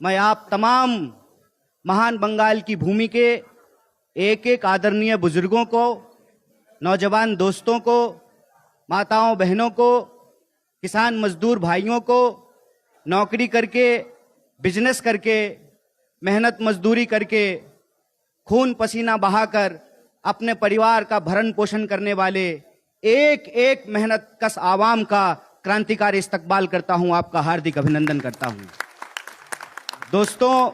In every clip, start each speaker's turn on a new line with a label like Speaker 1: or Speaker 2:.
Speaker 1: मैं आप तमाम महान बंगाल की भूमि के एक एक आदरणीय बुजुर्गों को, नौजवान दोस्तों को, माताओं बहनों को, किसान मजदूर भाइयों को, नौकरी करके, बिजनेस करके, मेहनत मजदूरी करके, खून पसीना बहाकर अपने परिवार का भरण पोषण करने वाले एक एक मेहनत कश आवाम का क्रांतिकारी इस्तकबाल करता हूं, आपका हार्दिक अभिनंदन करता हूं। दोस्तों,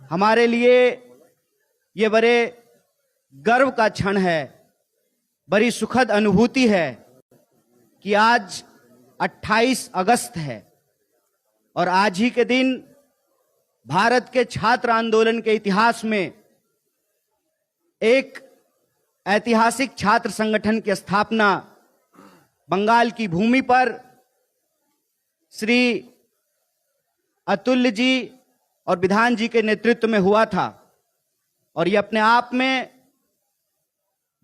Speaker 1: हमारे लिए ये बड़े गर्व का क्षण है, बड़ी सुखद अनुभूति है कि आज 28 अगस्त है और आज ही के दिन भारत के छात्र आंदोलन के इतिहास में एक ऐतिहासिक छात्र संगठन की स्थापना बंगाल की भूमि पर श्री अतुल्य जी और विधान जी के नेतृत्व में हुआ था। और ये अपने आप में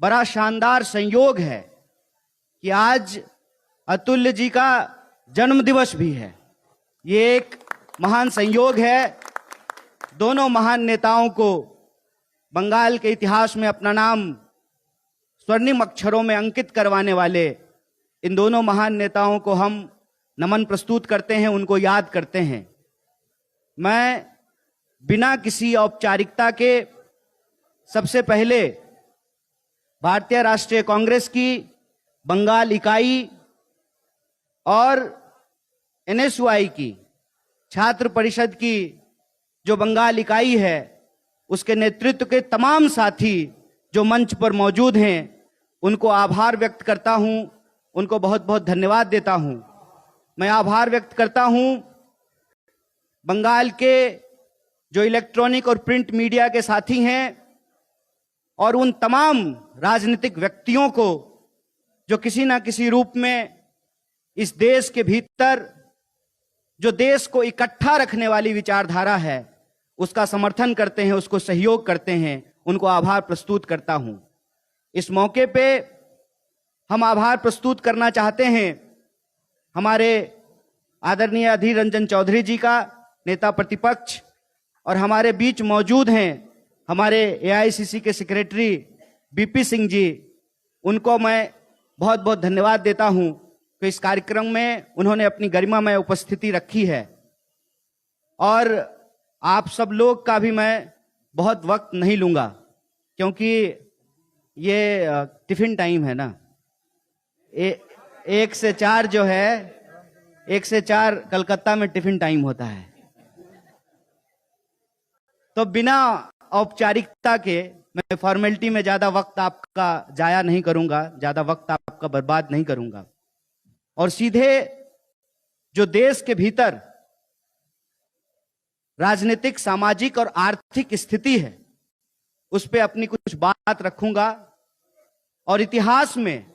Speaker 1: बड़ा शानदार संयोग है कि आज अतुल्य जी का जन्म दिवस भी है। ये एक महान संयोग है। दोनों महान नेताओं को बंगाल के इतिहास में अपना नाम स्वर्णिम अक्षरों में अंकित करवाने वाले इन दोनों महान नेताओं को हम नमन प्रस्तुत करते हैं, उनको याद करते हैं। मैं बिना किसी औपचारिकता के सबसे पहले भारतीय राष्ट्रीय कांग्रेस की बंगाल इकाई और एनएसयूआई की छात्र परिषद की जो बंगाल इकाई है, उसके नेतृत्व के तमाम साथी जो मंच पर मौजूद हैं, उनको आभार व्यक्त करता हूं, उनको बहुत बहुत धन्यवाद देता हूं। मैं आभार व्यक्त करता हूं बंगाल के जो इलेक्ट्रॉनिक और प्रिंट मीडिया के साथी हैं और उन तमाम राजनीतिक व्यक्तियों को जो किसी ना किसी रूप में इस देश के भीतर जो देश को इकट्ठा रखने वाली विचारधारा है उसका समर्थन करते हैं, उसको सहयोग करते हैं। उनको आभार प्रस्तुत करता हूं। इस मौके पे हम आभार प्रस्तुत करना चाहते हैं हमारे आदरणीय अधीर रंजन चौधरी जी का, नेता प्रतिपक्ष, और हमारे बीच मौजूद हैं हमारे एआईसीसी के सेक्रेटरी बीपी सिंह जी। उनको मैं बहुत बहुत धन्यवाद देता हूं कि इस कार्यक्रम में उन्होंने अपनी गरिमामय उपस्थिति रखी है। और आप सब लोग का भी मैं बहुत वक्त नहीं लूंगा क्योंकि ये टिफिन टाइम है ना। 1 से 4 जो है, 1 से 4 कलकत्ता में टिफिन टाइम होता है। तो बिना औपचारिकता के मैं फॉर्मेलिटी में ज्यादा वक्त आपका जाया नहीं करूंगा, ज्यादा वक्त आपका बर्बाद नहीं करूंगा और सीधे जो देश के भीतर राजनीतिक, सामाजिक और आर्थिक स्थिति है उस पे अपनी कुछ बात रखूंगा और इतिहास में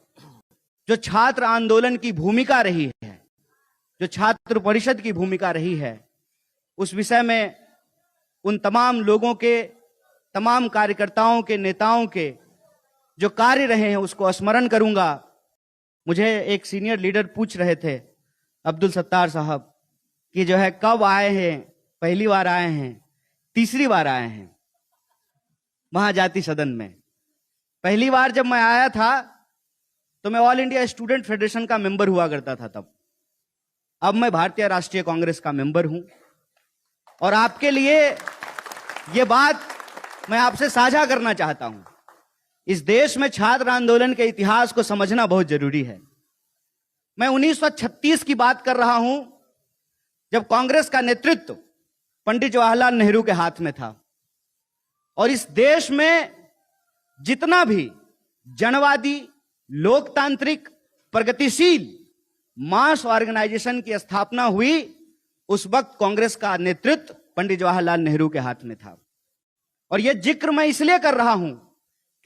Speaker 1: जो छात्र आंदोलन की भूमिका रही है, जो छात्र परिषद की भूमिका रही है, उस विषय में उन तमाम लोगों के, तमाम कार्यकर्ताओं के, नेताओं के जो कार्य रहे हैं उसको स्मरण करूंगा। मुझे एक सीनियर लीडर पूछ रहे थे, अब्दुल सत्तार साहब, कि जो है कब आए हैं, पहली बार आए हैं, तीसरी बार आए हैं महाजाति सदन में। पहली बार जब मैं आया था तो मैं ऑल इंडिया स्टूडेंट फेडरेशन का मेंबर हुआ करता था तब। अब मैं भारतीय राष्ट्रीय कांग्रेस का मेंबर हूं और आपके लिए यह बात मैं आपसे साझा करना चाहता हूं। इस देश में छात्र आंदोलन के इतिहास को समझना बहुत जरूरी है। मैं 1936 की बात कर रहा हूं जब कांग्रेस का नेतृत्व पंडित जवाहरलाल नेहरू के हाथ में था और इस देश में जितना भी जनवादी, लोकतांत्रिक, प्रगतिशील मास ऑर्गेनाइजेशन की स्थापना हुई, उस वक्त कांग्रेस का नेतृत्व पंडित जवाहरलाल नेहरू के हाथ में था। और यह जिक्र मैं इसलिए कर रहा हूं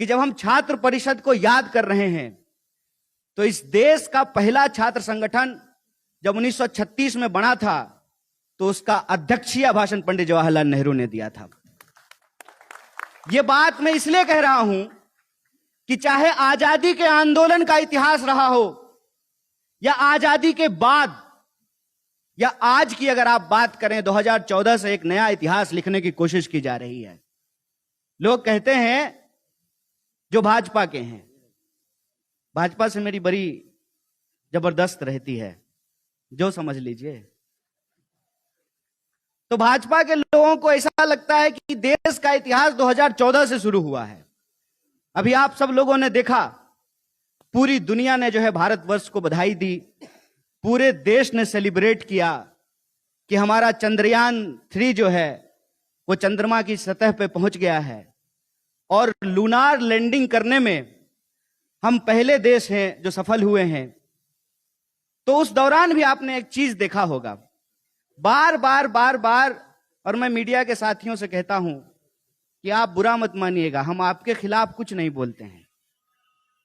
Speaker 1: कि जब हम छात्र परिषद को याद कर रहे हैं तो इस देश का पहला छात्र संगठन जब 1936 में बना था तो उसका अध्यक्षीय भाषण पंडित जवाहरलाल नेहरू ने दिया था। यह बात मैं इसलिए कह रहा हूं कि चाहे आजादी के आंदोलन का इतिहास रहा हो या आजादी के बाद या आज की अगर आप बात करें 2014 से एक नया इतिहास लिखने की कोशिश की जा रही है। लोग कहते हैं जो भाजपा के हैं, भाजपा से मेरी बड़ी जबरदस्त रहती है, जो समझ लीजिए। तो भाजपा के लोगों को ऐसा लगता है कि देश का इतिहास 2014 से शुरू हुआ है। अभी आप सब लोगों ने देखा, पूरी दुनिया ने जो है भारतवर्ष को बधाई दी, पूरे देश ने सेलिब्रेट किया कि हमारा चंद्रयान 3 जो है वो चंद्रमा की सतह पे पहुंच गया है और लूनार लैंडिंग करने में हम पहले देश हैं जो सफल हुए हैं। तो उस दौरान भी आपने एक चीज देखा होगा, बार बार, और मैं मीडिया के साथियों से कहता हूं कि आप बुरा मत मानिएगा, हम आपके खिलाफ कुछ नहीं बोलते हैं,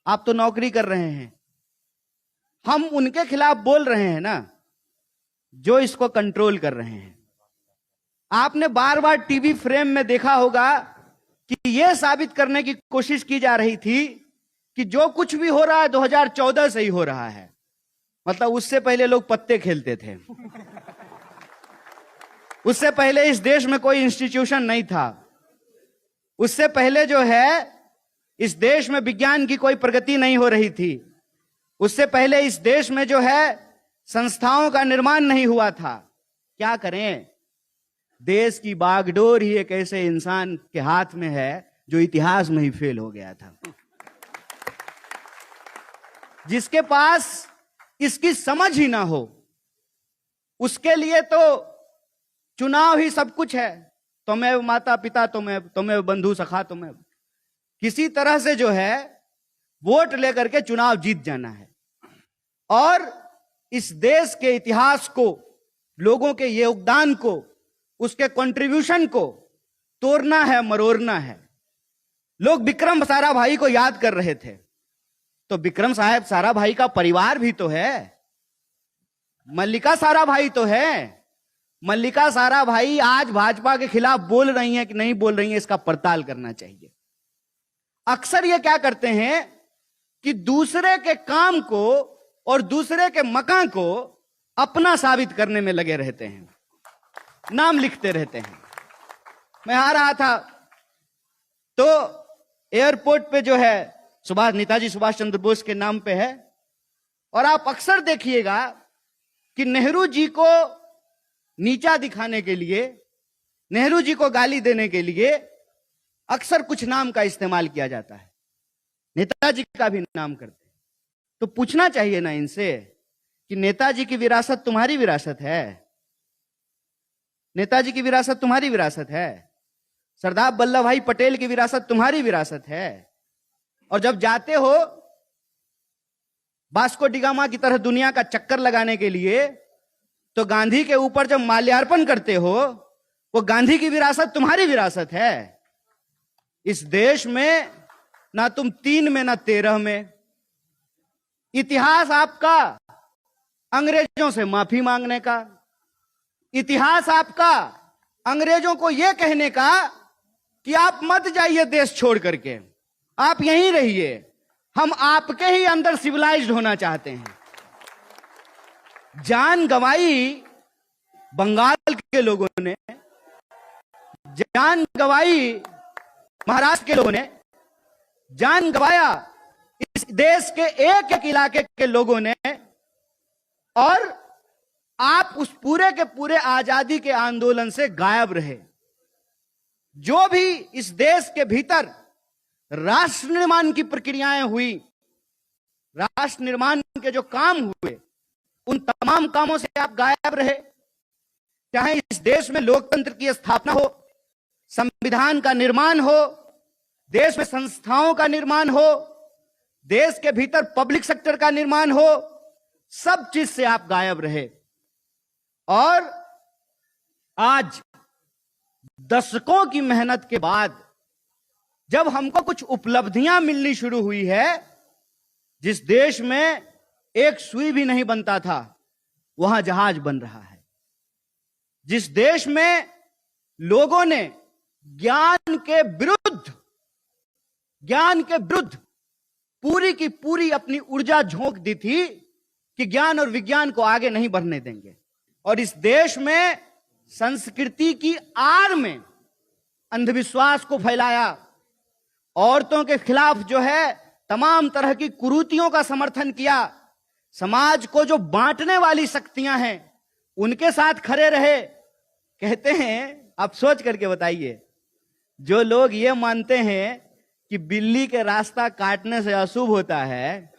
Speaker 1: आप तो नौकरी कर रहे हैं। हम उनके खिलाफ बोल रहे हैं ना जो इसको कंट्रोल कर रहे हैं। आपने बार बार टीवी फ्रेम में देखा होगा कि यह साबित करने की कोशिश की जा रही थी कि जो कुछ भी हो रहा है 2014 से ही हो रहा है। मतलब उससे पहले लोग पत्ते खेलते थे, उससे पहले इस देश में कोई इंस्टीट्यूशन नहीं था, उससे पहले जो है इस देश में विज्ञान की कोई प्रगति नहीं हो रही थी, उससे पहले इस देश में जो है संस्थाओं का निर्माण नहीं हुआ था। क्या करें, देश की बागडोर ही एक ऐसे इंसान के हाथ में है जो इतिहास में ही फेल हो गया था, जिसके पास इसकी समझ ही ना हो। उसके लिए तो चुनाव ही सब कुछ है, तुम्हें माता पिता, तुम्हें बंधु सखा, तुम्हें किसी तरह से जो है वोट लेकर के चुनाव जीत जाना है और इस देश के इतिहास को, लोगों के योगदान को, उसके कंट्रीब्यूशन को तोड़ना है, मरोड़ना है। लोग विक्रम साराभाई को याद कर रहे थे, तो विक्रम साहब साराभाई का परिवार भी तो है, मल्लिका साराभाई तो है। मल्लिका साराभाई आज भाजपा के खिलाफ बोल रही हैं कि नहीं बोल रही हैं, इसका पड़ताल करना चाहिए। अक्सर ये क्या करते हैं कि दूसरे के काम को और दूसरे के मकान को अपना साबित करने में लगे रहते हैं, नाम लिखते रहते हैं। मैं आ रहा था तो एयरपोर्ट पे जो है नेताजी सुभाष चंद्र बोस के नाम पे है, और आप अक्सर देखिएगा कि नेहरू जी को नीचा दिखाने के लिए, नेहरू जी को गाली देने के लिए अक्सर कुछ नाम का इस्तेमाल किया जाता है, नेताजी का भी नाम करते हैं। तो पूछना चाहिए ना इनसे कि नेताजी की विरासत तुम्हारी विरासत है, नेताजी की विरासत तुम्हारी विरासत है, सरदार वल्लभ भाई पटेल की विरासत तुम्हारी विरासत है। और जब जाते हो वास्को डी गामा की तरह दुनिया का चक्कर लगाने के लिए, तो गांधी के ऊपर जब माल्यार्पण करते हो, वो गांधी की विरासत तुम्हारी विरासत है। इस देश में ना तुम 3 में ना 13 में। इतिहास आपका अंग्रेजों से माफी मांगने का, इतिहास आपका अंग्रेजों को यह कहने का कि आप मत जाइए देश छोड़ करके, आप यहीं रहिए, हम आपके ही अंदर सिविलाइज्ड होना चाहते हैं। जान गंवाई बंगाल के लोगों ने, जान गंवाई महाराष्ट्र के लोगों ने, जान गंवाया इस देश के एक एक इलाके के लोगों ने, और आप उस पूरे के पूरे आजादी के आंदोलन से गायब रहे। जो भी इस देश के भीतर राष्ट्र निर्माण की प्रक्रियाएं हुई, राष्ट्र निर्माण के जो काम हुए, उन तमाम कामों से आप गायब रहे। चाहे इस देश में लोकतंत्र की स्थापना हो, संविधान का निर्माण हो, देश में संस्थाओं का निर्माण हो, देश के भीतर पब्लिक सेक्टर का निर्माण हो, सब चीज से आप गायब रहे। और आज दशकों की मेहनत के बाद जब हमको कुछ उपलब्धियां मिलनी शुरू हुई है, जिस देश में एक सुई भी नहीं बनता था वहां जहाज बन रहा है, जिस देश में लोगों ने ज्ञान के विरुद्ध पूरी की पूरी अपनी ऊर्जा झोंक दी थी कि ज्ञान और विज्ञान को आगे नहीं बढ़ने देंगे, और इस देश में संस्कृति की आड़ में अंधविश्वास को फैलाया, औरतों के खिलाफ जो है तमाम तरह की कुरीतियों का समर्थन किया, समाज को जो बांटने वाली शक्तियां हैं उनके साथ खड़े रहे। कहते हैं, आप सोच करके बताइए, जो लोग ये मानते हैं कि बिल्ली के रास्ता काटने से अशुभ होता है,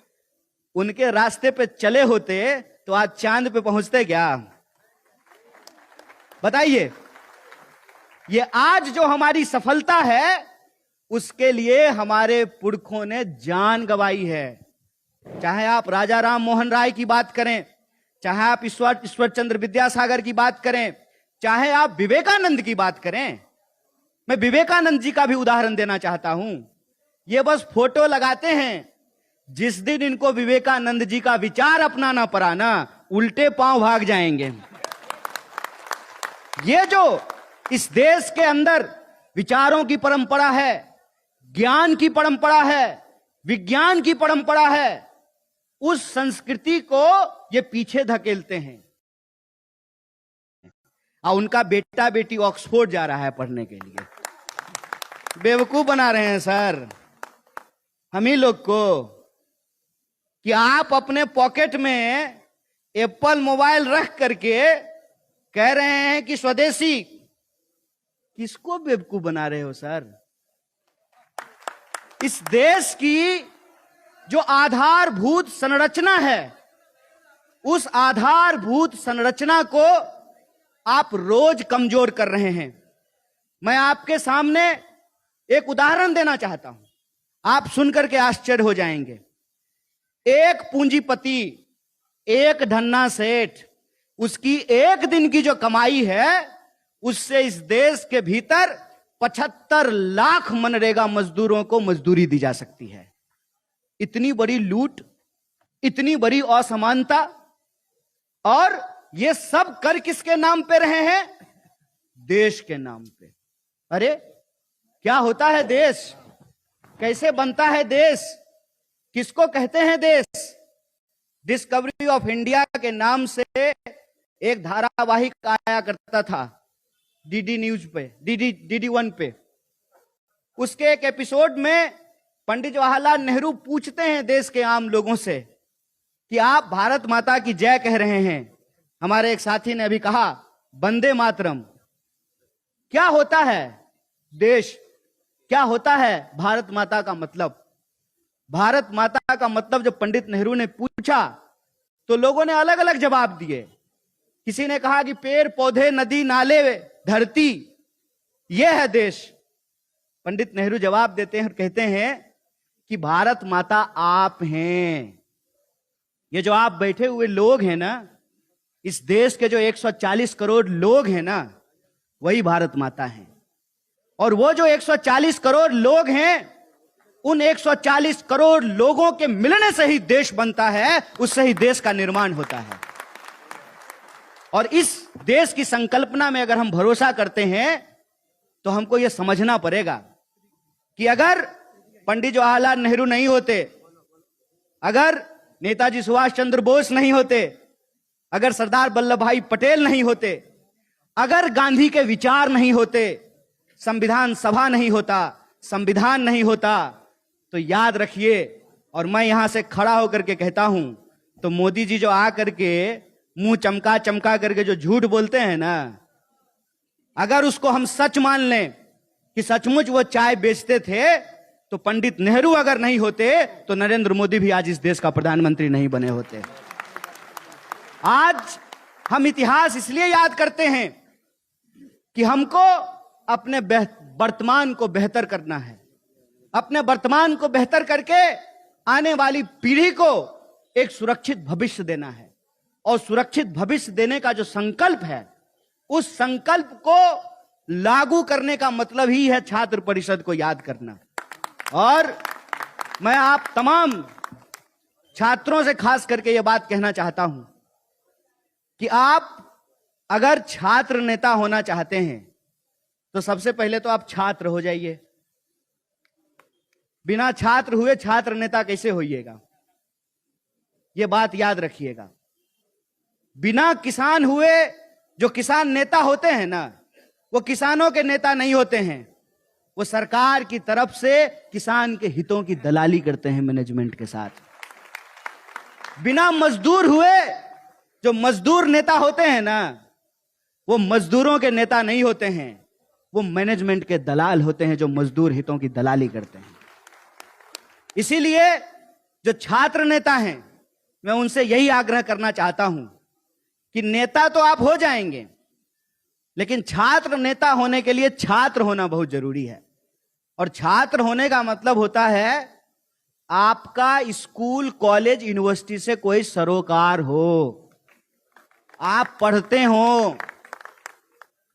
Speaker 1: उनके रास्ते पे चले होते तो आज चांद पे पहुंचते क्या? बताइए। ये आज जो हमारी सफलता है उसके लिए हमारे पुरखों ने जान गंवाई है। चाहे आप राजा राम मोहन राय की बात करें, चाहे आप ईश्वर चंद्र विद्यासागर की बात करें, चाहे आप विवेकानंद की बात करें। मैं विवेकानंद जी का भी उदाहरण देना चाहता हूं। ये बस फोटो लगाते हैं, जिस दिन इनको विवेकानंद जी का विचार अपनाना पड़ा ना, उल्टे पांव भाग जाएंगे। ये जो इस देश के अंदर विचारों की परंपरा है, ज्ञान की परंपरा है, विज्ञान की परंपरा है, उस संस्कृति को ये पीछे धकेलते हैं। और उनका बेटा बेटी ऑक्सफोर्ड जा रहा है पढ़ने के लिए। बेवकूफ बना रहे हैं सर हम ही लोग को, कि आप अपने पॉकेट में एप्पल मोबाइल रख करके कह रहे हैं कि स्वदेशी। किसको बेवकूफ बना रहे हो सर? इस देश की जो आधारभूत संरचना है, उस आधारभूत संरचना को आप रोज कमजोर कर रहे हैं। मैं आपके सामने एक उदाहरण देना चाहता हूं, आप सुनकर के आश्चर्य हो जाएंगे। एक पूंजीपति, एक धन्ना सेठ, उसकी एक दिन की जो कमाई है उससे इस देश के भीतर 75 लाख मनरेगा मजदूरों को मजदूरी दी जा सकती है। इतनी बड़ी लूट, इतनी बड़ी असमानता, और ये सब कर किसके नाम पे रहे हैं? देश के नाम पे। अरे क्या होता है देश? कैसे बनता है देश? किसको कहते हैं देश? डिस्कवरी ऑफ इंडिया के नाम से एक धारावाहिक आया करता था डीडी न्यूज पे, डीडी 1 पे। उसके एक एपिसोड में पंडित जवाहरलाल नेहरू पूछते हैं देश के आम लोगों से कि आप भारत माता की जय कह रहे हैं, हमारे एक साथी ने अभी कहा वंदे मातरम। क्या होता है देश? क्या होता है भारत माता का मतलब? भारत माता का मतलब जब पंडित नेहरू ने पूछा तो लोगों ने अलग अलग जवाब दिए। किसी ने कहा कि पेड़ पौधे, नदी नाले, धरती, यह है देश। पंडित नेहरू जवाब देते हैं और कहते हैं कि भारत माता आप हैं। ये जो आप बैठे हुए लोग हैं ना, इस देश के जो 140 करोड़ लोग हैं ना, वही भारत माता हैं। और वो जो 140 करोड़ लोग हैं, उन 140 करोड़ लोगों के मिलने से ही देश बनता है, उससे ही देश का निर्माण होता है। और इस देश की संकल्पना में अगर हम भरोसा करते हैं तो हमको यह समझना पड़ेगा कि अगर पंडित जवाहरलाल नेहरू नहीं होते, अगर नेताजी सुभाष चंद्र बोस नहीं होते, अगर सरदार वल्लभ भाई पटेल नहीं होते, अगर गांधी के विचार नहीं होते, संविधान सभा नहीं होता, संविधान नहीं होता, तो याद रखिए, और मैं यहां से खड़ा होकर के कहता हूं, तो मोदी जी जो आकर के मुंह चमका चमका करके जो झूठ बोलते हैं ना, अगर उसको हम सच मान लें कि सचमुच वो चाय बेचते थे, तो पंडित नेहरू अगर नहीं होते तो नरेंद्र मोदी भी आज इस देश का प्रधानमंत्री नहीं बने होते। आज हम इतिहास इसलिए याद करते हैं कि हमको अपने वर्तमान को बेहतर करना है, अपने वर्तमान को बेहतर करके आने वाली पीढ़ी को एक सुरक्षित भविष्य देना है। और सुरक्षित भविष्य देने का जो संकल्प है, उस संकल्प को लागू करने का मतलब ही है छात्र परिषद को याद करना। और मैं आप तमाम छात्रों से खास करके यह बात कहना चाहता हूं कि आप अगर छात्र नेता होना चाहते हैं तो सबसे पहले तो आप छात्र हो जाइए। बिना छात्र हुए छात्र नेता कैसे होइएगा? यह बात याद रखिएगा। बिना किसान हुए जो किसान नेता होते हैं ना, वो किसानों के नेता नहीं होते हैं, वो सरकार की तरफ से किसान के हितों की दलाली करते हैं मैनेजमेंट के साथ। बिना मजदूर हुए जो मजदूर नेता होते हैं ना, वो मजदूरों के नेता नहीं होते हैं, वो मैनेजमेंट के दलाल होते हैं जो मजदूर हितों की दलाली करते हैं। इसीलिए जो छात्र नेता हैं, मैं उनसे यही आग्रह करना चाहता हूं कि नेता तो आप हो जाएंगे, लेकिन छात्र नेता होने के लिए छात्र होना बहुत जरूरी है। और छात्र होने का मतलब होता है आपका स्कूल, कॉलेज, यूनिवर्सिटी से कोई सरोकार हो, आप पढ़ते हो,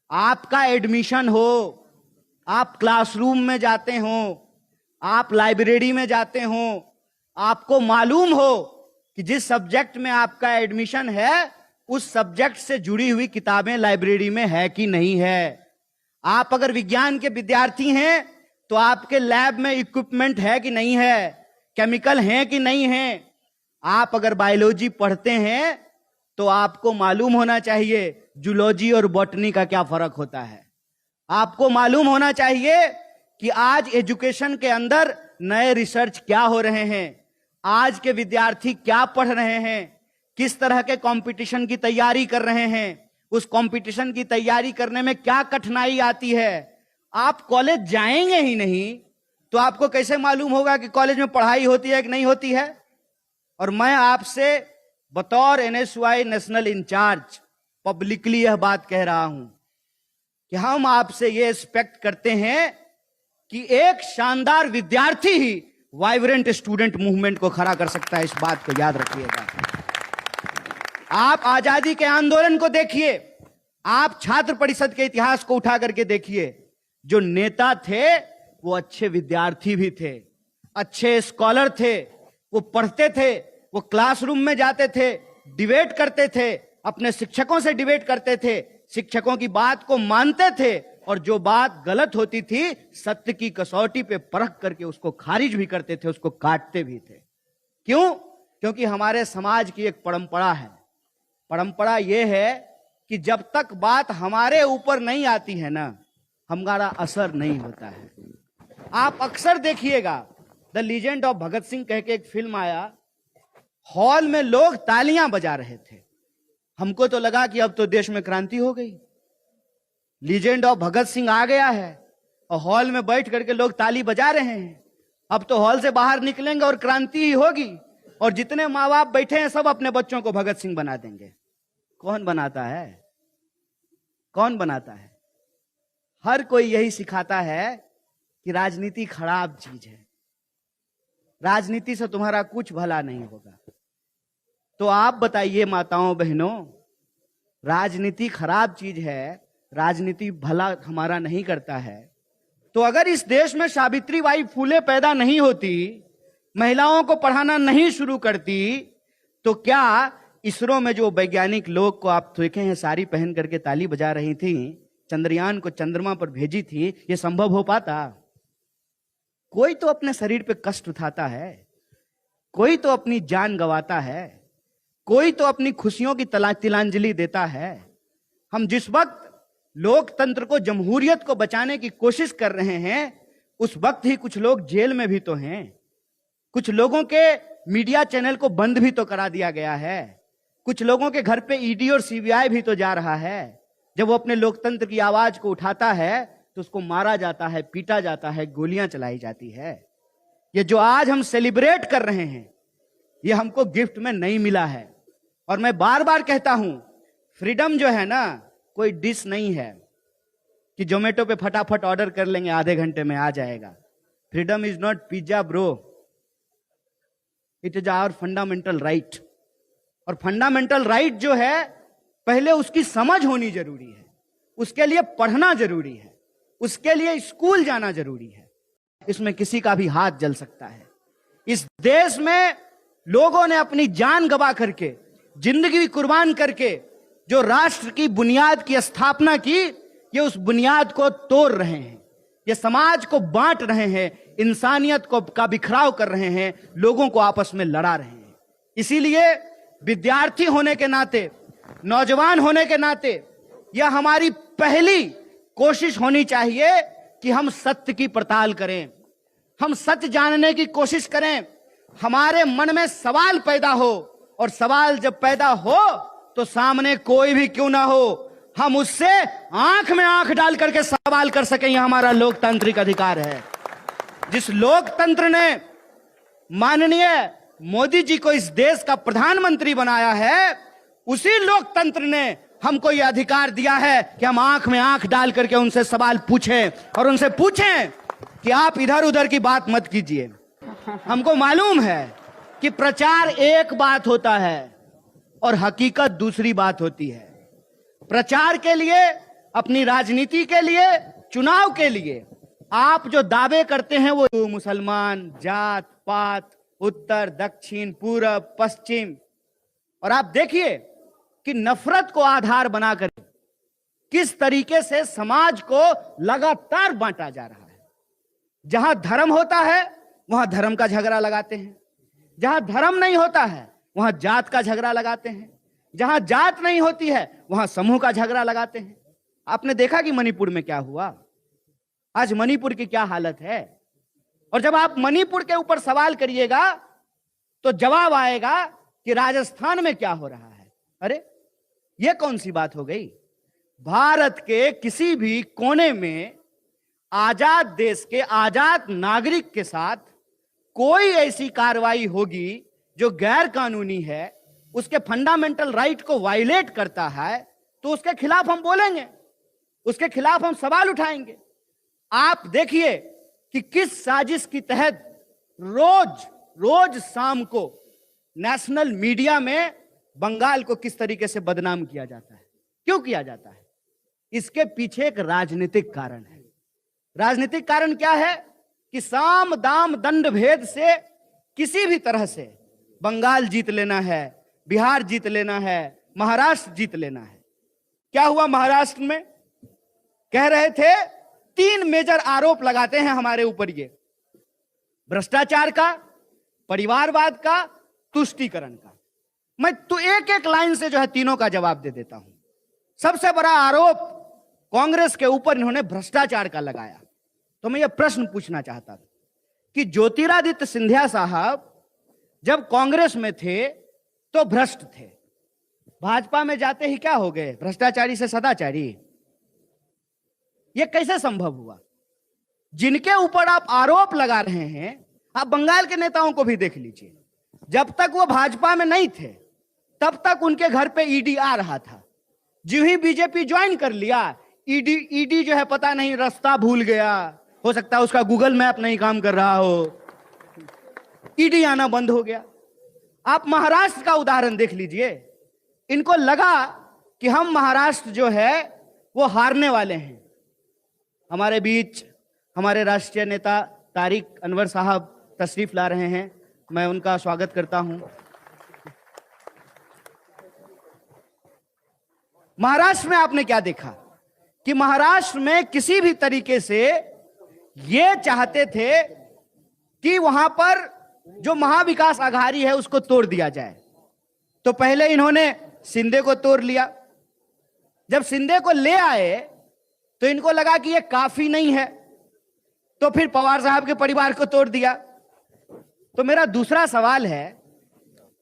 Speaker 1: आपका एडमिशन हो, आप क्लासरूम में जाते हो, आप लाइब्रेरी में जाते हो, आपको मालूम हो कि जिस सब्जेक्ट में आपका एडमिशन है उस सब्जेक्ट से जुड़ी हुई किताबें लाइब्रेरी में है कि नहीं है। आप अगर विज्ञान के विद्यार्थी हैं तो आपके लैब में इक्विपमेंट है कि नहीं है, केमिकल हैं कि नहीं है। आप अगर बायोलॉजी पढ़ते हैं तो आपको मालूम होना चाहिए जूलॉजी और बॉटनी का क्या फर्क होता है। आपको मालूम होना चाहिए कि आज एजुकेशन के अंदर नए रिसर्च क्या हो रहे हैं, आज के विद्यार्थी क्या पढ़ रहे हैं, किस तरह के कंपटीशन की तैयारी कर रहे हैं, उस कंपटीशन की तैयारी करने में क्या कठिनाई आती है। आप कॉलेज जाएंगे ही नहीं तो आपको कैसे मालूम होगा कि कॉलेज में पढ़ाई होती है कि नहीं होती है। और मैं आपसे बतौर एनएसयूआई नेशनल इंचार्ज पब्लिकली यह बात कह रहा हूं कि हम आपसे यह एक्सपेक्ट करते हैं कि एक शानदार विद्यार्थी ही वाइब्रेंट स्टूडेंट मूवमेंट को खड़ा कर सकता है। इस बात को याद रखिएगा। आप आजादी के आंदोलन को देखिए, आप छात्र परिषद के इतिहास को उठा करके देखिए। जो नेता थे वो अच्छे विद्यार्थी भी थे, अच्छे स्कॉलर थे, वो पढ़ते थे, वो क्लासरूम में जाते थे, डिबेट करते थे, अपने शिक्षकों से डिबेट करते थे, शिक्षकों की बात को मानते थे, और जो बात गलत होती थी सत्य की कसौटी पे परख करके उसको खारिज भी करते थे, उसको काटते भी थे। क्यों? क्योंकि हमारे समाज की एक परंपरा है। परंपरा यह है कि जब तक बात हमारे ऊपर नहीं आती है ना, हमारा असर नहीं होता है। आप अक्सर देखिएगा, the legend of Bhagat Singh कह के एक फिल्म आया, हॉल में लोग तालियां बजा रहे थे। हमको तो लगा कि अब तो देश में क्रांति हो गई, लीजेंड ऑफ भगत सिंह आ गया है और हॉल में बैठ करके लोग ताली बजा रहे हैं। अब तो हॉल से बाहर निकलेंगे और क्रांति ही होगी, और जितने माँ बाप बैठे हैं सब अपने बच्चों को भगत सिंह बना देंगे। कौन बनाता है? कौन बनाता है? हर कोई यही सिखाता है कि राजनीति खराब चीज है, राजनीति से तुम्हारा कुछ भला नहीं होगा। तो आप बताइए माताओं बहनों, राजनीति खराब चीज है, राजनीति भला हमारा नहीं करता है, तो अगर इस देश में सावित्रीबाई फूले पैदा नहीं होती, महिलाओं को पढ़ाना नहीं शुरू करती, तो क्या इसरो में जो वैज्ञानिक लोग को आप देखे हैं साड़ी पहन करके ताली बजा रही थी, चंद्रयान को चंद्रमा पर भेजी थी, यह संभव हो पाता? कोई तो अपने शरीर पे कष्ट उठाता है, कोई तो अपनी जान गंवाता है, कोई तो अपनी खुशियों की तिलांजलि देता है। हम जिस वक्त लोकतंत्र को, जमहूरियत को बचाने की कोशिश कर रहे हैं, उस वक्त ही कुछ लोग जेल में भी तो हैं, कुछ लोगों के मीडिया चैनल को बंद भी तो करा दिया गया है, कुछ लोगों के घर पे ईडी और सीबीआई भी तो जा रहा है। जब वो अपने लोकतंत्र की आवाज को उठाता है तो उसको मारा जाता है, पीटा जाता है, गोलियां चलाई जाती है। ये जो आज हम सेलिब्रेट कर रहे हैं, ये हमको गिफ्ट में नहीं मिला है। और मैं बार बार कहता हूं, फ्रीडम जो है ना, कोई डिश नहीं है कि जोमेटो पे फटाफट ऑर्डर कर लेंगे, आधे घंटे में आ जाएगा। Freedom is not pizza bro, it is our fundamental right. और फंडामेंटल राइट जो है, पहले उसकी समझ होनी जरूरी है, उसके लिए पढ़ना जरूरी है, उसके लिए स्कूल जाना जरूरी है। इसमें किसी का भी हाथ जल सकता है। इस देश में लोगों ने अपनी जान गंवा करके, जिंदगी कुर्बान करके जो राष्ट्र की बुनियाद की स्थापना की, ये उस बुनियाद को तोड़ रहे हैं, ये समाज को बांट रहे हैं, इंसानियत को का बिखराव कर रहे हैं, लोगों को आपस में लड़ा रहे हैं। इसीलिए विद्यार्थी होने के नाते नौजवान होने के नाते यह हमारी पहली कोशिश होनी चाहिए कि हम सत्य की पड़ताल करें, हम सत्य जानने की कोशिश करें, हमारे मन में सवाल पैदा हो, और सवाल जब पैदा हो तो सामने कोई भी क्यों ना हो, हम उससे आंख में आंख डाल करके सवाल कर सकें। यह हमारा लोकतांत्रिक अधिकार है। जिस लोकतंत्र ने माननीय मोदी जी को इस देश का प्रधानमंत्री बनाया है, उसी लोकतंत्र ने हमको यह अधिकार दिया है कि हम आंख में आंख डाल करके उनसे सवाल पूछें, और उनसे पूछें कि आप इधर उधर की बात मत कीजिए। हमको मालूम है कि प्रचार एक बात होता है और हकीकत दूसरी बात होती है। प्रचार के लिए, अपनी राजनीति के लिए, चुनाव के लिए आप जो दावे करते हैं वो मुसलमान, जात पात, उत्तर दक्षिण पूरब पश्चिम, और आप देखिए कि नफरत को आधार बनाकर किस तरीके से समाज को लगातार बांटा जा रहा है। जहां धर्म होता है वहां धर्म का झगड़ा लगाते हैं, जहां धर्म नहीं होता है वहां जात का झगड़ा लगाते हैं, जहां जात नहीं होती है वहां समूह का झगड़ा लगाते हैं। आपने देखा कि मणिपुर में क्या हुआ, आज मणिपुर की क्या हालत है। और जब आप मणिपुर के ऊपर सवाल करिएगा तो जवाब आएगा कि राजस्थान में क्या हो रहा है। अरे यह कौन सी बात हो गई। भारत के किसी भी कोने में आजाद देश के आजाद नागरिक के साथ कोई ऐसी कार्रवाई होगी जो गैर कानूनी है, उसके फंडामेंटल राइट को वायलेट करता है, तो उसके खिलाफ हम बोलेंगे, उसके खिलाफ हम सवाल उठाएंगे। आप देखिए कि किस साजिश के तहत रोज रोज शाम को नेशनल मीडिया में बंगाल को किस तरीके से बदनाम किया जाता है। क्यों किया जाता है? इसके पीछे एक राजनीतिक कारण है। राजनीतिक कारण क्या है कि साम दाम दंड भेद से किसी भी तरह से बंगाल जीत लेना है, बिहार जीत लेना है, महाराष्ट्र जीत लेना है। क्या हुआ महाराष्ट्र में? कह रहे थे 3 मेजर आरोप लगाते हैं हमारे ऊपर, ये भ्रष्टाचार का, परिवारवाद का, तुष्टीकरण का। मैं तो एक एक लाइन से जो है तीनों का जवाब दे देता हूं। सबसे बड़ा आरोप कांग्रेस के ऊपर इन्होंने भ्रष्टाचार का लगाया। तो मैं ये प्रश्न पूछना चाहता था कि ज्योतिरादित्य सिंधिया साहब जब कांग्रेस में थे तो भ्रष्ट थे, भाजपा में जाते ही क्या हो गए? भ्रष्टाचारी से सदाचारी। यह कैसे संभव हुआ? जिनके ऊपर आप आरोप लगा रहे हैं, आप बंगाल के नेताओं को भी देख लीजिए, जब तक वो भाजपा में नहीं थे तब तक उनके घर पे ईडी आ रहा था। जो ही बीजेपी ज्वाइन कर लिया, ईडी जो है पता नहीं रास्ता भूल गया, हो सकता है उसका गूगल मैप नहीं काम कर रहा हो, ईडी आना बंद हो गया। आप महाराष्ट्र का उदाहरण देख लीजिए। इनको लगा कि हम महाराष्ट्र जो है वो हारने वाले हैं। हमारे बीच हमारे राष्ट्रीय नेता तारिक अनवर साहब तशरीफ ला रहे हैं, मैं उनका स्वागत करता हूं। महाराष्ट्र में आपने क्या देखा कि महाराष्ट्र में किसी भी तरीके से ये चाहते थे कि वहां पर जो महाविकास आघाड़ी है उसको तोड़ दिया जाए। तो पहले इन्होंने शिंदे को तोड़ लिया। जब शिंदे को ले आए तो इनको लगा कि ये काफी नहीं है, तो फिर पवार साहब के परिवार को तोड़ दिया। तो मेरा दूसरा सवाल है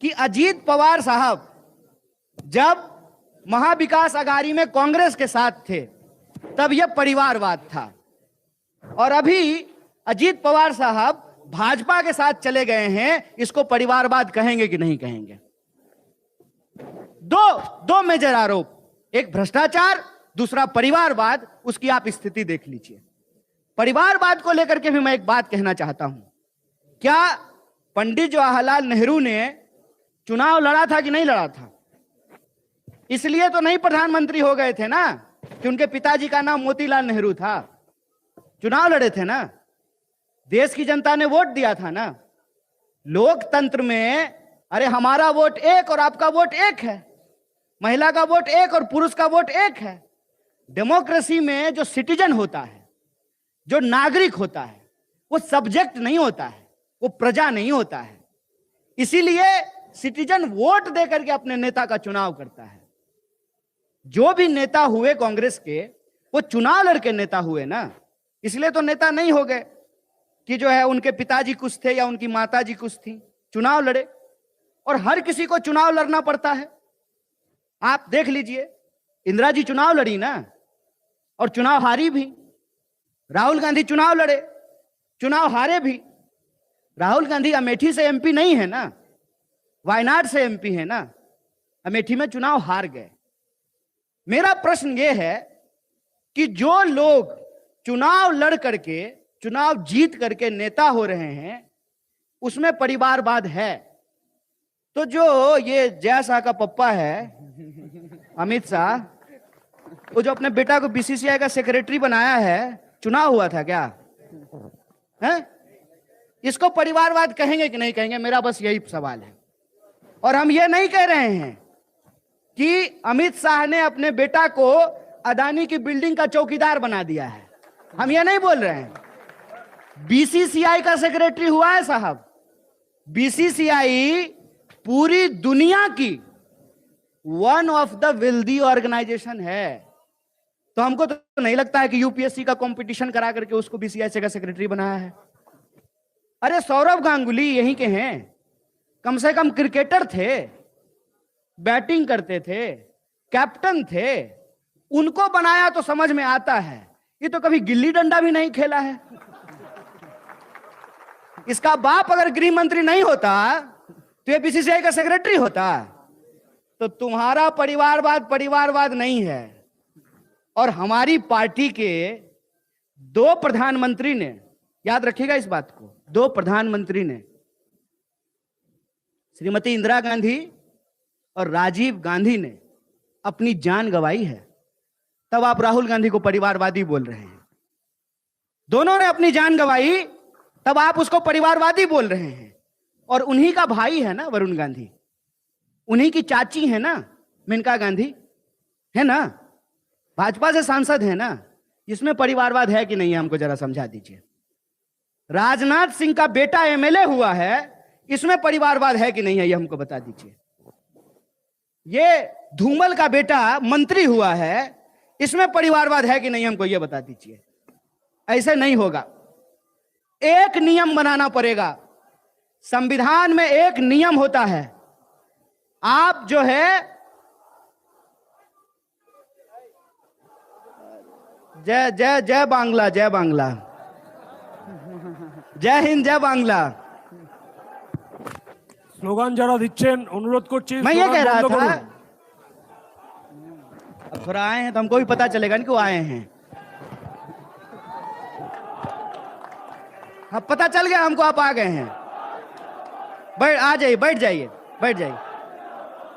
Speaker 1: कि अजीत पवार साहब जब महाविकास आघाड़ी में कांग्रेस के साथ थे तब यह परिवारवाद था, और अभी अजीत पवार साहब भाजपा के साथ चले गए हैं, इसको परिवारवाद कहेंगे कि नहीं कहेंगे? दो मेजर आरोप, एक भ्रष्टाचार, दूसरा परिवारवाद। उसकी आप स्थिति देख लीजिए। परिवारवाद को लेकर के भी मैं एक बात कहना चाहता हूं। क्या पंडित जवाहरलाल नेहरू ने चुनाव लड़ा था कि नहीं लड़ा था? इसलिए तो नहीं प्रधानमंत्री हो गए थे ना कि उनके पिताजी का नाम मोतीलाल नेहरू था। चुनाव लड़े थे ना, देश की जनता ने वोट दिया था ना। लोकतंत्र में अरे हमारा वोट एक और आपका वोट एक है, महिला का वोट एक और पुरुष का वोट एक है। डेमोक्रेसी में जो सिटीजन होता है, जो नागरिक होता है, वो सब्जेक्ट नहीं होता है, वो प्रजा नहीं होता है। इसीलिए सिटीजन वोट देकर के अपने नेता का चुनाव करता है। जो भी नेता हुए कांग्रेस के, वो चुनाव लड़के नेता हुए ना, इसलिए तो नेता नहीं हो गए कि जो है उनके पिताजी कुछ थे या उनकी माताजी कुछ थी, चुनाव लड़े। और हर किसी को चुनाव लड़ना पड़ता है। आप देख लीजिए, इंदिरा जी चुनाव लड़ी ना, और चुनाव हारी भी। राहुल गांधी चुनाव लड़े, चुनाव हारे भी। राहुल गांधी अमेठी से एमपी नहीं है ना, वायनाड से एमपी है ना, अमेठी में चुनाव हार गए। मेरा प्रश्न यह है कि जो लोग चुनाव लड़ करके, चुनाव जीत करके नेता हो रहे हैं, उसमें परिवारवाद है। तो जो ये जय शाह का पप्पा है, अमित शाह, वो जो अपने बेटा को बीसीसीआई का सेक्रेटरी बनाया है, चुनाव हुआ था क्या है? इसको परिवारवाद कहेंगे कि नहीं कहेंगे? मेरा बस यही सवाल है। और हम ये नहीं कह रहे हैं कि अमित शाह ने अपने बेटा को अदानी की बिल्डिंग का चौकीदार बना दिया है, हम ये नहीं बोल रहे हैं। बीसीसीआई का सेक्रेटरी हुआ है साहब। बीसीसीआई पूरी दुनिया की one of the wealthy organisation है। तो हमको तो नहीं लगता है कि यूपीएससी का कंपटीशन करा करके उसको बीसीसीआई का सेक्रेटरी बनाया है। अरे सौरव गांगुली यहीं के हैं, कम से कम क्रिकेटर थे, बैटिंग करते थे, कैप्टन थे, उनको बनाया तो समझ में आता है। ये तो कभी गिल्ली डंडा भी नहीं खेला है। इसका बाप अगर गृह मंत्री नहीं होता तो ये बीसीसीआई का सेक्रेटरी होता। तो तुम्हारा परिवारवाद नहीं है। और हमारी पार्टी के दो प्रधानमंत्री ने, याद रखिएगा इस बात को, दो प्रधानमंत्री ने, श्रीमती इंदिरा गांधी और राजीव गांधी ने अपनी जान गंवाई है। तब आप राहुल गांधी को परिवारवादी बोल रहे हैं। दोनों ने अपनी जान गंवाई, तब आप उसको परिवारवादी बोल रहे हैं। और उन्हीं का भाई है ना वरुण गांधी, उन्हीं की चाची है ना मेनका गांधी, है ना, भाजपा से सांसद है ना। इसमें परिवारवाद है कि नहीं है, हमको जरा समझा दीजिए। राजनाथ सिंह का बेटा एमएलए हुआ है, इसमें परिवारवाद है कि नहीं है, ये हमको बता दीजिए। ये धूमल का बेटा मंत्री हुआ है, इसमें परिवारवाद है कि नहीं, हमको ये बता दीजिए। ऐसे नहीं होगा। एक नियम बनाना पड़ेगा। संविधान में एक नियम होता है, आप जो है जय जय जय बांग्ला, जय बांग्ला, जय हिंद, जय बांग्ला।
Speaker 2: স্লোগান যারা দিচ্ছেন অনুরোধ করছি
Speaker 1: मैं ये कह रहा था, अब थोड़ा आए हैं तो हमको भी पता चलेगा ना कि वो आए हैं। अब पता चल गया हमको आप आ गए हैं। आ जाइए, बैठ जाइए, बैठ जाइए।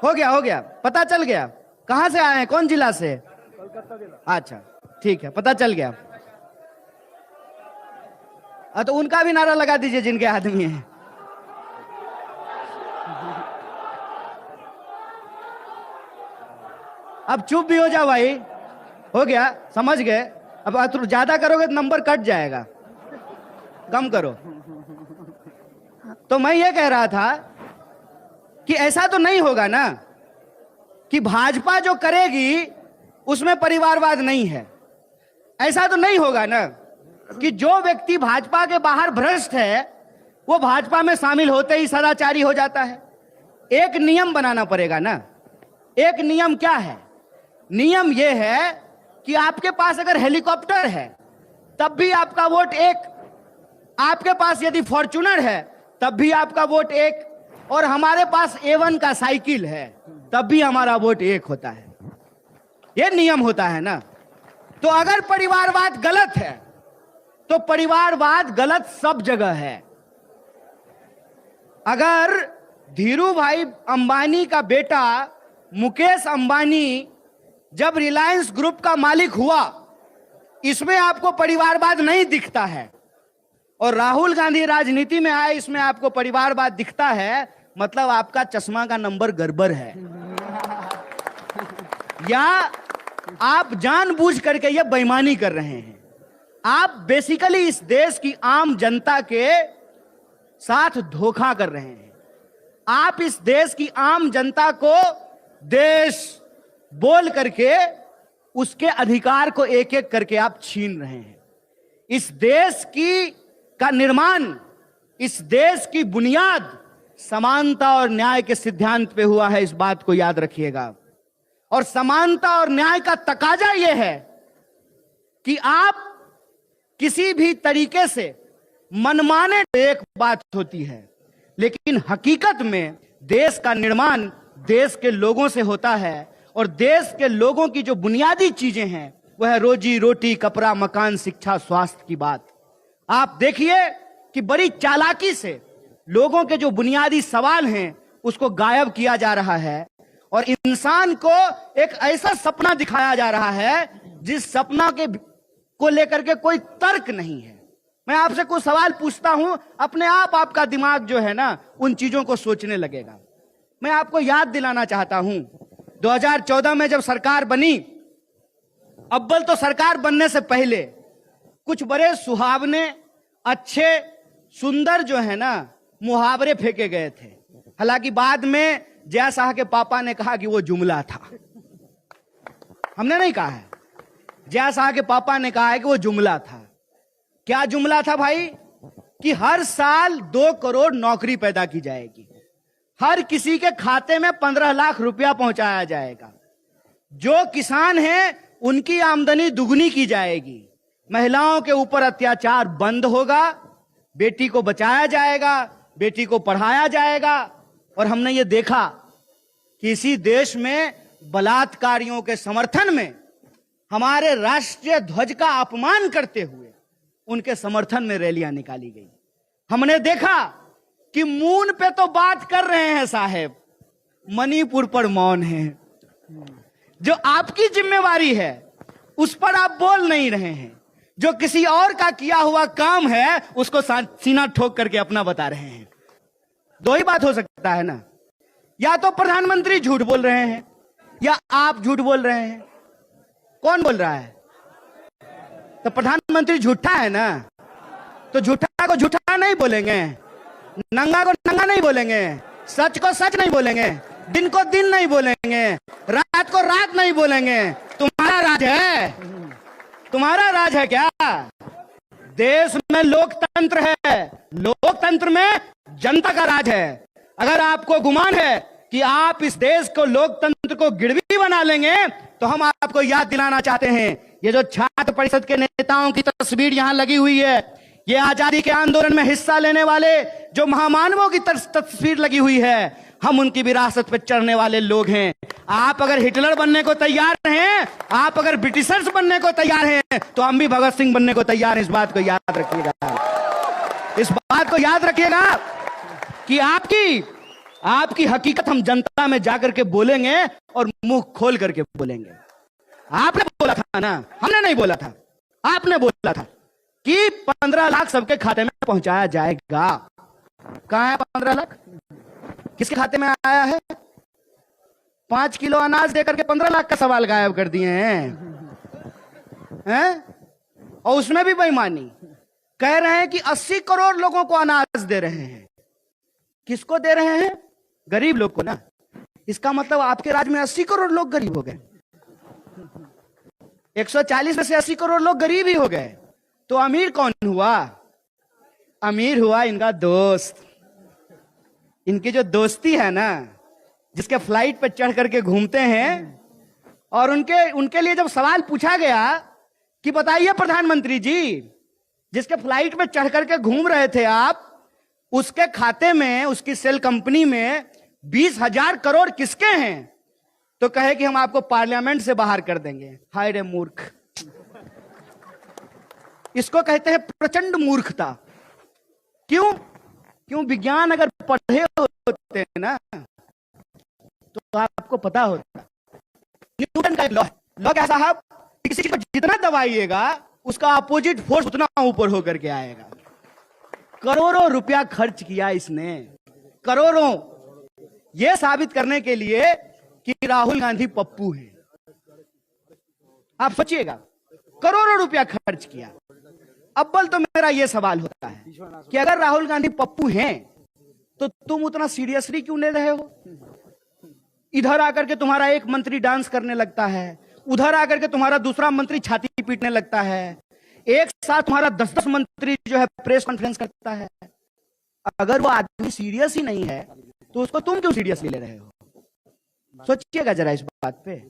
Speaker 1: हो गया, पता चल गया। कहां से आए हैं, कौन जिला से? कलकत्ता जिला। अच्छा ठीक है, पता चल गया। तो उनका भी नारा लगा दीजिए जिनके आदमी हैं। अब चुप भी हो जाओ भाई, हो गया, समझ गए। अब ज्यादा करोगे तो नंबर कट जाएगा, कम करो। तो मैं ये कह रहा था कि ऐसा तो नहीं होगा ना कि भाजपा जो करेगी उसमें परिवारवाद नहीं है। ऐसा तो नहीं होगा ना कि जो व्यक्ति भाजपा के बाहर भ्रष्ट है वो भाजपा में शामिल होते ही सदाचारी हो जाता है। एक नियम बनाना पड़ेगा ना। एक नियम क्या है? नियम यह है कि आपके पास अगर हेलीकॉप्टर है तब भी आपका वोट एक, आपके पास यदि फॉर्च्यूनर है तब भी आपका वोट एक, और हमारे पास A1 का साइकिल है तब भी हमारा वोट एक होता है। यह नियम होता है ना। तो अगर परिवारवाद गलत है तो परिवारवाद गलत सब जगह है। अगर धीरू भाई अंबानी का बेटा मुकेश अंबानी जब रिलायंस ग्रुप का मालिक हुआ, इसमें आपको परिवारवाद नहीं दिखता है, और राहुल गांधी राजनीति में आए, इसमें आपको परिवारवाद दिखता है, मतलब आपका चश्मा का नंबर गड़बड़ है, या आप जानबूझ करके ये बेईमानी कर रहे हैं। आप बेसिकली इस देश की आम जनता के साथ धोखा कर रहे हैं। आप इस देश की आम जनता को देश बोल करके उसके अधिकार को एक एक करके आप छीन रहे हैं। इस देश की का निर्माण, इस देश की बुनियाद समानता और न्याय के सिद्धांत पे हुआ है, इस बात को याद रखिएगा। और समानता और न्याय का तकाजा यह है कि आप किसी भी तरीके से मनमाने, एक बात होती है, लेकिन हकीकत में देश का निर्माण देश के लोगों से होता है और देश के लोगों की जो बुनियादी चीजें हैं वह है रोजी रोटी, कपड़ा, मकान, शिक्षा, स्वास्थ्य की बात। आप देखिए कि बड़ी चालाकी से लोगों के जो बुनियादी सवाल हैं उसको गायब किया जा रहा है और इंसान को एक ऐसा सपना दिखाया जा रहा है जिस सपना के को लेकर के कोई तर्क नहीं है। मैं आपसे कुछ सवाल पूछता हूं, अपने आप आपका दिमाग जो है ना उन चीजों को सोचने लगेगा। मैं आपको याद दिलाना चाहता हूं, 2014 में जब सरकार बनी, अव्वल तो सरकार बनने से पहले कुछ बड़े सुहावने, अच्छे, सुंदर जो है ना मुहावरे फेंके गए थे। हालांकि बाद में जय शाह के पापा ने कहा कि वो जुमला था। हमने नहीं कहा है, जय शाह के पापा ने कहा है कि वो जुमला था। क्या जुमला था भाई? कि हर साल 2 करोड़ नौकरी पैदा की जाएगी, हर किसी के खाते में 15 लाख रुपया पहुंचाया जाएगा, जो किसान हैं उनकी आमदनी दुगनी की जाएगी, महिलाओं के ऊपर अत्याचार बंद होगा, बेटी को बचाया जाएगा, बेटी को पढ़ाया जाएगा। और हमने ये देखा कि इसी देश में बलात्कारियों के समर्थन में हमारे राष्ट्रीय ध्वज का अपमान करते हुए उनके समर्थन में रैलियां निकाली गई। हमने देखा कि मून पे तो बात कर रहे हैं साहब, मणिपुर पर मौन है। जो आपकी जिम्मेवारी है उस पर आप बोल नहीं रहे हैं, जो किसी और का किया हुआ काम है उसको सीना ठोक करके अपना बता रहे हैं। दो ही बात हो सकता है ना, या तो प्रधानमंत्री झूठ बोल रहे हैं या आप झूठ बोल रहे हैं। कौन बोल रहा है? तो प्रधानमंत्री झूठा है ना, तो झूठा को झूठा नहीं बोलेंगे, नंगा को नंगा नहीं बोलेंगे, सच को सच नहीं बोलेंगे, दिन को दिन नहीं बोलेंगे, रात को रात नहीं बोलेंगे। तुम्हारा राज है, तुम्हारा राज है क्या? देश में लोकतंत्र है, लोकतंत्र में जनता का राज है। अगर आपको गुमान है कि आप इस देश को, लोकतंत्र को गिरवी बना लेंगे, तो हम आपको याद दिलाना चाहते हैं, ये जो छात्र परिषद के नेताओं की तस्वीर यहां लगी हुई है, ये आजादी के आंदोलन में हिस्सा लेने वाले जो महामानवों की तस्वीर लगी हुई है, हम उनकी विरासत पर चढ़ने वाले लोग हैं। आप अगर हिटलर बनने को तैयार हैं, आप अगर ब्रिटिशर्स बनने को तैयार हैं, तो हम भी भगत सिंह बनने को तैयार हैं। इस बात को याद रखिएगा, इस बात को याद रखिएगा कि आपकी हकीकत हम जनता में जाकर के बोलेंगे और मुंह खोल करके बोलेंगे। आपने बोला था ना, हमने नहीं बोला था, आपने बोला था कि 15 लाख सबके खाते में पहुंचाया जाएगा। कहां है 15 लाख? किसके खाते में आया है? 5 किलो अनाज देकर के 15 लाख का सवाल गायब कर दिए हैं? और उसमें भी बेईमानी। कह रहे हैं कि 80 करोड़ लोगों को अनाज दे रहे हैं। किसको दे रहे हैं? गरीब लोग को ना। इसका मतलब आपके राज्य में 80 करोड़ लोग गरीब हो गए। 140 में से 80 करोड़ लोग गरीब ही हो गए। तो अमीर कौन हुआ? अमीर हुआ इनका दोस्त। इनकी जो दोस्ती है ना, जिसके फ्लाइट पर चढ़ करके घूमते हैं, और उनके लिए जब सवाल पूछा गया कि बताइए प्रधानमंत्री जी, जिसके फ्लाइट में चढ़ करके घूम रहे थे आप, उसके खाते में, उसकी सेल कंपनी में 20,000 करोड़ किसके हैं? तो कहे कि हम आपको पार्लियामेंट से बाहर कर देंगे। हाय रे मूर्ख! इसको कहते हैं प्रचंड मूर्खता। क्यों? विज्ञान अगर पढ़े होते हैं ना तो आपको पता होता। न्यूटन का एक लॉ है। लॉ क्या साहब? किसी चीज को जितना दबाइएगा उसका अपोजिट फोर्स उतना ऊपर होकर के आएगा। करोड़ों रुपया खर्च किया इसने, करोड़ों, यह साबित करने के लिए कि राहुल गांधी पप्पू हैं। आप सोचिएगा, करोड़ों रुपया खर्च किया। अव्वल तो मेरा यह सवाल होता है कि अगर राहुल गांधी पप्पू हैं तो तुम उतना सीरियसली क्यों ले रहे हो? इधर आकर के तुम्हारा एक मंत्री डांस करने लगता है, उधर आकर के तुम्हारा दूसरा मंत्री छाती पीटने लगता है, एक साथ तुम्हारा 10-10 मंत्री जो है प्रेस कॉन्फ्रेंस करता है। अगर वो आदमी सीरियस ही नहीं है तो उसको तुम क्यों सीरियसली ले रहे हो? सोचिएगा जरा इस बात पे।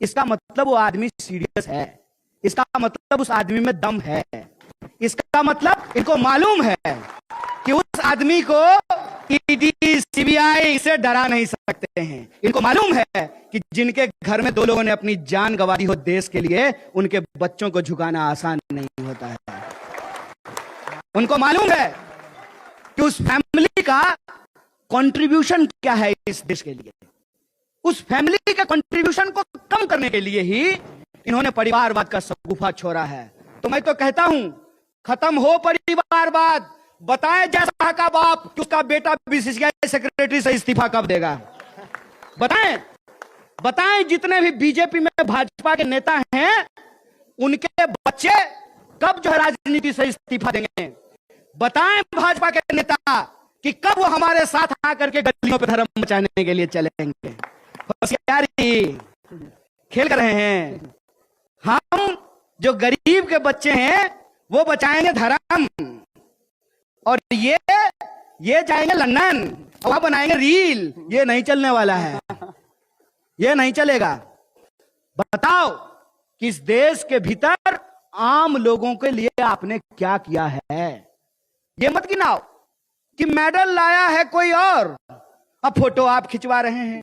Speaker 1: इसका मतलब वो आदमी सीरियस है, इसका मतलब उस आदमी में दम है, इसका मतलब इनको मालूम है कि उस आदमी को ईडी सीबीआई से डरा नहीं सकते हैं। इनको मालूम है कि जिनके घर में 2 लोगों ने अपनी जान गंवा दी हो देश के लिए, उनके बच्चों को झुकाना आसान नहीं होता है। उनको मालूम है कि उस फैमिली का कंट्रीब्यूशन क्या है इस देश के लिए। उस फैमिली के कंट्रीब्यूशन को कम करने के लिए ही इन्होंने परिवारवाद का शगुफा छोड़ा है। तो मैं तो कहता हूं, खत्म हो परिवारवाद। बताए जैसा का बाप कि उसका बेटा बीसीसीआई सेक्रेटरी से इस्तीफा कब देगा। बताएं जितने भी बीजेपी में भाजपा के नेता हैं, उनके बच्चे कब जो है राजनीति से इस्तीफा देंगे। बताएं भाजपा के नेता कि कब वो हमारे साथ आकर के गलियों पे धर्म बचाने के लिए चलेंगे। होशियारी खेल कर रहे हैं। हम जो गरीब के बच्चे हैं वो बचाएंगे धर्म, और ये जाएंगे लंदन और वहां बनाएंगे रील। ये नहीं चलने वाला है, ये नहीं चलेगा। बताओ कि इस देश के भीतर आम लोगों के लिए आपने क्या किया है। ये मत गिनाओ कि मेडल लाया है कोई और, अब फोटो आप खिंचवा रहे हैं।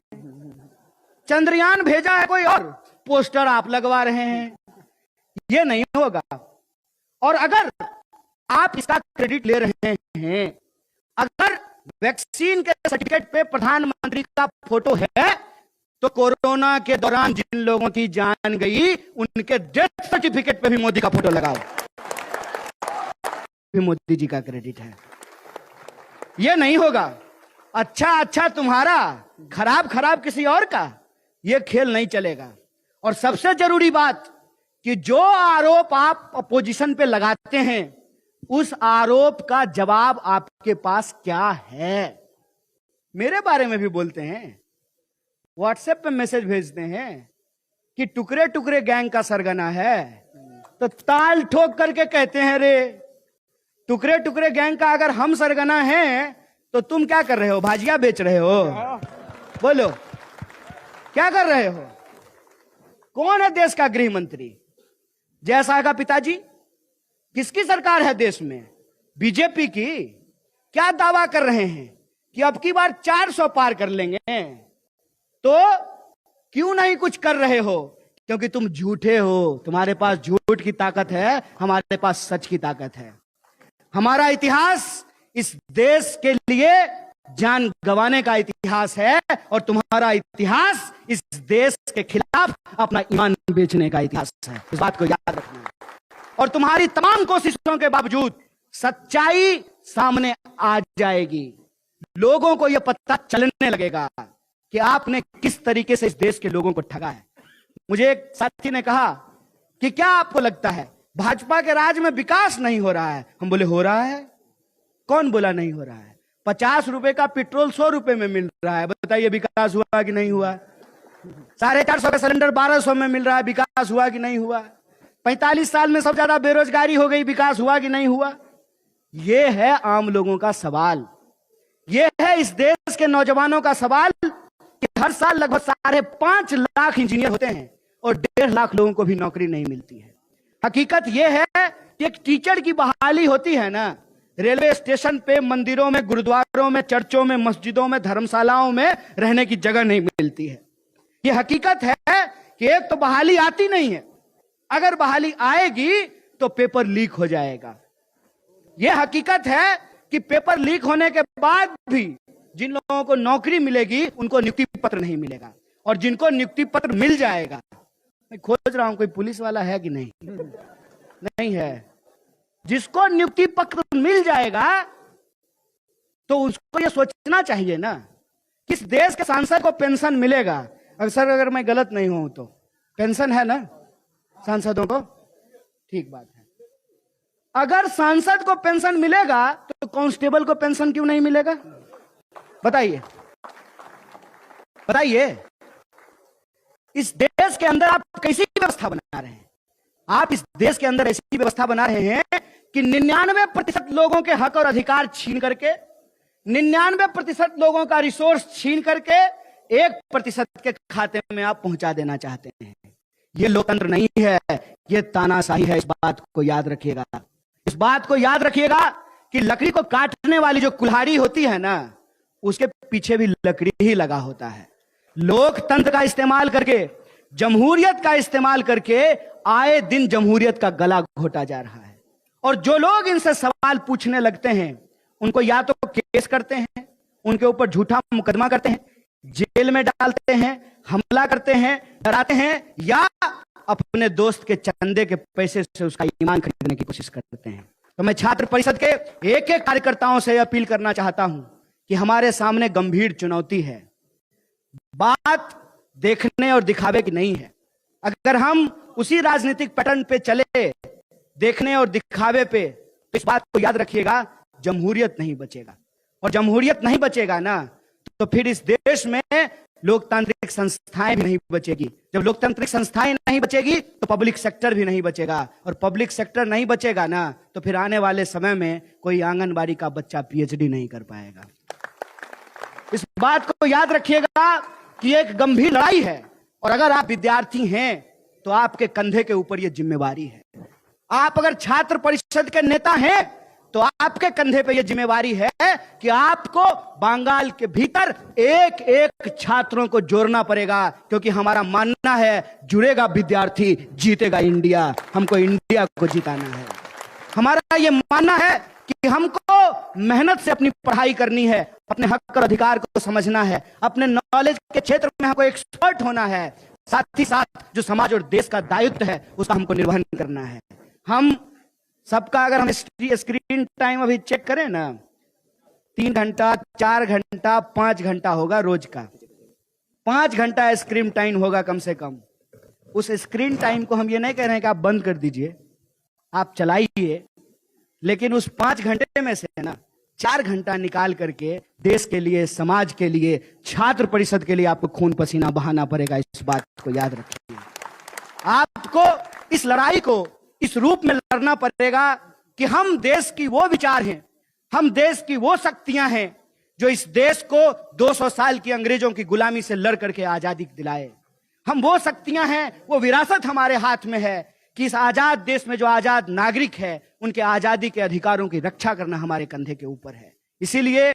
Speaker 1: चंद्रयान भेजा है कोई और, पोस्टर आप लगवा रहे हैं। ये नहीं होगा। और अगर आप इसका क्रेडिट ले रहे हैं, अगर वैक्सीन के सर्टिफिकेट पे प्रधानमंत्री का फोटो है, तो कोरोना के दौरान जिन लोगों की जान गई उनके डेथ सर्टिफिकेट पे भी मोदी का फोटो लगाओ, भी मोदी जी का क्रेडिट है। यह नहीं होगा। अच्छा तुम्हारा, खराब किसी और का, यह खेल नहीं चलेगा। और सबसे जरूरी बात कि जो आरोप आप अपोजिशन पे लगाते हैं, उस आरोप का जवाब आपके पास क्या है। मेरे बारे में भी बोलते हैं, व्हाट्सएप पे मैसेज भेजते हैं कि टुकड़े टुकड़े गैंग का सरगना है, तो ताल ठोक करके कहते हैं, रे टुकड़े टुकड़े गैंग का अगर हम सरगना हैं तो तुम क्या कर रहे हो? भाजिया बेच रहे हो? बोलो क्या कर रहे हो? कौन है देश का गृह मंत्री? जयशाह का पिताजी? किसकी सरकार है देश में? बीजेपी की। क्या दावा कर रहे हैं कि अब की बार 400 पार कर लेंगे, तो क्यों नहीं कुछ कर रहे हो? क्योंकि तुम झूठे हो। तुम्हारे पास झूठ की ताकत है, हमारे पास सच की ताकत है। हमारा इतिहास इस देश के लिए जान गंवाने का इतिहास है, और तुम्हारा इतिहास इस देश के खिलाफ अपना ईमान बेचने का इतिहास है। इस बात को याद रखना है। और तुम्हारी तमाम कोशिशों के बावजूद सच्चाई सामने आ जाएगी। लोगों को यह पता चलने लगेगा कि आपने किस तरीके से इस देश के लोगों को ठगा है। मुझे एक साथी ने कहा कि क्या आपको लगता है भाजपा के राज में विकास नहीं हो रहा है? हम बोले हो रहा है। कौन बोला नहीं हो रहा है? 50 रुपए का पेट्रोल 100 रुपए में मिल रहा है। बताइए विकास हुआ कि नहीं हुआ? 450 का सिलेंडर 1200 में मिल रहा है। विकास हुआ कि नहीं हुआ? 45 साल में सबसे ज्यादा बेरोजगारी हो गई। विकास हुआ कि नहीं हुआ? यह है आम लोगों का सवाल। यह है इस देश के नौजवानों का सवाल कि हर साल लगभग 5.5 लाख इंजीनियर होते हैं और 1.5 लाख लोगों को भी नौकरी नहीं मिलती है। हकीकत यह है कि एक टीचर की बहाली होती है ना, रेलवे स्टेशन पे, मंदिरों में, गुरुद्वारों में, चर्चों में, मस्जिदों में, धर्मशालाओं में रहने की जगह नहीं मिलती है। यह हकीकत है कि एक तो बहाली आती नहीं है, अगर बहाली आएगी तो पेपर लीक हो जाएगा। यह हकीकत है कि पेपर लीक होने के बाद भी जिन लोगों को नौकरी मिलेगी उनको नियुक्ति पत्र नहीं मिलेगा, और जिनको नियुक्ति पत्र मिल जाएगा, मैं खोज रहा हूं कोई पुलिस वाला है कि नहीं, नहीं है, जिसको नियुक्ति पत्र मिल जाएगा तो उसको यह सोचना चाहिए ना, किस देश के सांसद को पेंशन मिलेगा। अक्सर अगर मैं गलत नहीं हूं तो पेंशन है ना सांसदों को? ठीक बात है। अगर सांसद को पेंशन मिलेगा तो कांस्टेबल को पेंशन क्यों नहीं मिलेगा? बताइए। बताइए, इस देश के अंदर आप कैसी व्यवस्था बना रहे हैं? आप इस देश के अंदर ऐसी व्यवस्था बना रहे हैं कि 99% लोगों के हक और अधिकार छीन करके, 99% लोगों का रिसोर्स छीन करके 1% के खाते में आप पहुंचा देना चाहते हैं। यह लोकतंत्र नहीं है, यह तानाशाही है। इस बात को याद रखिएगा। इस बात को याद रखिएगा कि लकड़ी को काटने वाली जो कुल्हाड़ी होती है ना, उसके पीछे भी लकड़ी ही लगा होता है। लोकतंत्र का इस्तेमाल करके, जमहूरियत का इस्तेमाल करके आए दिन जमहूरियत का गला घोटा जा रहा है। और जो लोग इनसे सवाल पूछने लगते हैं, उनको या तो केस करते हैं, उनके ऊपर झूठा मुकदमा करते हैं, जेल में डालते हैं, हमला करते हैं, डराते हैं, या अपने दोस्त के चंदे के पैसे से उसका ईमान खरीदने की कोशिश करते हैं। तो मैं छात्र परिषद के एक एक कार्यकर्ताओं से अपील करना चाहता हूं कि हमारे सामने गंभीर चुनौती है। बात देखने और दिखावे की नहीं है। अगर हम उसी राजनीतिक पैटर्न पे चले, देखने और दिखावे पे, तो इस बात को याद रखिएगा, जमहूरियत नहीं बचेगा। और जमहूरियत नहीं बचेगा ना, तो फिर इस देश में लोकतांत्रिक संस्थाएं भी नहीं बचेगी। जब लोकतांत्रिक संस्थाएं नहीं बचेगी तो पब्लिक सेक्टर भी नहीं बचेगा, और पब्लिक सेक्टर नहीं बचेगा ना, तो फिर आने वाले समय में कोई आंगनबाड़ी का बच्चा पीएचडी नहीं कर पाएगा। इस बात को याद रखिएगा कि एक गंभीर लड़ाई है, और अगर आप विद्यार्थी हैं तो आपके कंधे के ऊपर यह जिम्मेवारी है। आप अगर छात्र परिषद के नेता हैं तो आपके कंधे पे यह जिम्मेवारी है कि आपको बंगाल के भीतर एक एक छात्रों को जोड़ना पड़ेगा, क्योंकि हमारा मानना है, जुड़ेगा विद्यार्थी जीतेगा इंडिया। हमको इंडिया को जिताना है। हमारा यह मानना है कि हमको मेहनत से अपनी पढ़ाई करनी है, अपने हक और अधिकार को समझना है, अपने नॉलेज के क्षेत्र में हमको एक्सपर्ट होना है, साथ ही साथ जो समाज और देश का दायित्व है उसका हमको निर्वहन करना है। हम सबका अगर हम स्क्रीन टाइम अभी चेक करें ना, 3 घंटा, 4 घंटा, 5 घंटा होगा रोज का। 5 घंटा स्क्रीन टाइम होगा कम से कम। उस स्क्रीन टाइम को हम ये नहीं कह रहे हैं कि आप बंद कर दीजिए, आप चलाइए, लेकिन उस 5 घंटे में से ना 4 घंटा निकाल करके देश के लिए, समाज के लिए, छात्र परिषद के लिए आपको खून पसीना बहाना पड़ेगा। इस बात को याद रखिए। आपको इस लड़ाई को इस रूप में लड़ना पड़ेगा कि हम देश की वो विचार हैं, हम देश की वो शक्तियां हैं जो इस देश को 200 साल की अंग्रेजों की गुलामी से लड़ करके आजादी दिलाए। हम वो शक्तियां हैं, वो विरासत हमारे हाथ में है कि इस आजाद देश में जो आजाद नागरिक है, उनके आजादी के अधिकारों की रक्षा करना हमारे कंधे के ऊपर है। इसीलिए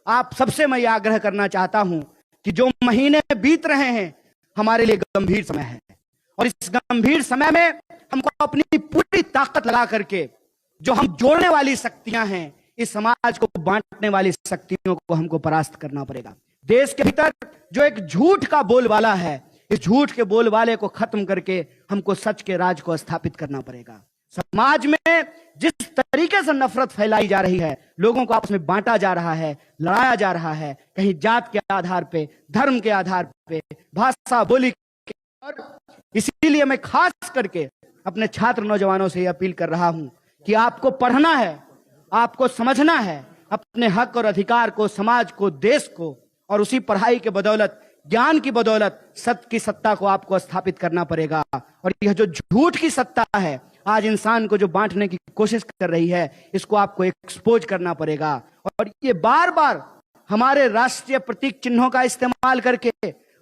Speaker 1: आप सबसे मैं आग्रह करना चाहता हूं कि जो महीने बीत रहे हैं हमारे लिए गंभीर समय है, और इस गंभीर समय में हमको अपनी पूरी ताकत लगा करके जो हम जोड़ने वाली शक्तियां हैं, इस समाज को बांटने वाली शक्तियों को हमको परास्त करना पड़ेगा। देश के भीतर जो एक झूठ का बोलबाला है, इस झूठ के बोलबाले को खत्म करके हमको सच के राज को स्थापित करना पड़ेगा। समाज में जिस तरीके से नफरत फैलाई जा रही है, लोगों को आपस में बांटा जा रहा है, लड़ाया जा रहा है, कहीं जात के आधार पे, धर्म के आधार पे, भाषा बोली, और इसीलिए मैं खास करके अपने छात्र नौजवानों से यह अपील कर रहा हूं कि आपको पढ़ना है, आपको समझना है, अपने हक और अधिकार को, समाज को, देश को, और उसी पढ़ाई के बदौलत, ज्ञान की बदौलत सत्य की सत्ता को आपको स्थापित करना पड़ेगा। और यह जो झूठ की सत्ता है, आज इंसान को जो बांटने की कोशिश कर रही है, इसको आपको एक्सपोज करना पड़ेगा। और ये बार बार हमारे राष्ट्रीय प्रतीक चिन्हों का इस्तेमाल करके,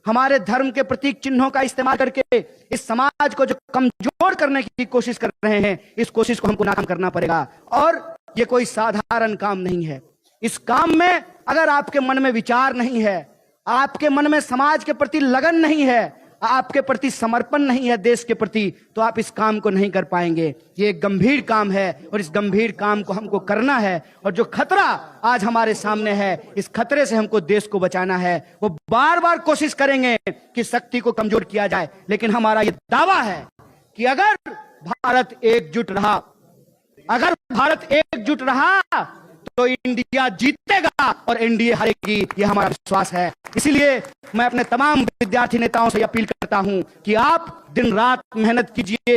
Speaker 1: हमारे धर्म के प्रतीक चिन्हों का इस्तेमाल करके इस समाज को जो कमजोर करने की कोशिश कर रहे हैं, इस कोशिश को हमको नाकाम करना पड़ेगा। और ये कोई साधारण काम नहीं है। इस काम में अगर आपके मन में विचार नहीं है, आपके मन में समाज के प्रति लगन नहीं है, आपके प्रति समर्पण नहीं है देश के प्रति, तो आप इस काम को नहीं कर पाएंगे। ये एक गंभीर काम है और इस गंभीर काम को हमको करना है। और जो खतरा आज हमारे सामने है, इस खतरे से हमको देश को बचाना है। वो बार बार कोशिश करेंगे कि शक्ति को कमजोर किया जाए, लेकिन हमारा ये दावा है कि अगर भारत एकजुट रहा, अगर भारत एकजुट रहा तो इंडिया जीतेगा और एनडीए हारेगी, ये हमारा विश्वास है। इसीलिए मैं अपने तमाम विद्यार्थी नेताओं से अपील करता हूं कि आप दिन रात मेहनत कीजिए,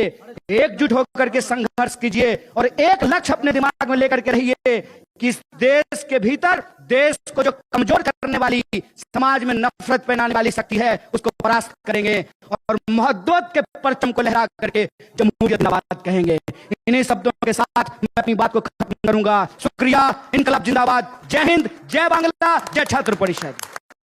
Speaker 1: एकजुट होकर के संघर्ष कीजिए और एक लक्ष्य अपने दिमाग में लेकर के रहिए कि इस देश के भीतर देश को जो कमजोर करने वाली, समाज में नफरत फैलाने वाली शक्ति है, उसको परास्त करेंगे और मोहब्बत के परचम को लहरा करके जमहूरियत जिंदाबाद कहेंगे। इन्हीं शब्दों के साथ मैं अपनी बात को खत्म करूंगा। शुक्रिया। इनकलाब जिंदाबाद। जय हिंद, जय बांग्ला, जय छात्र परिषद।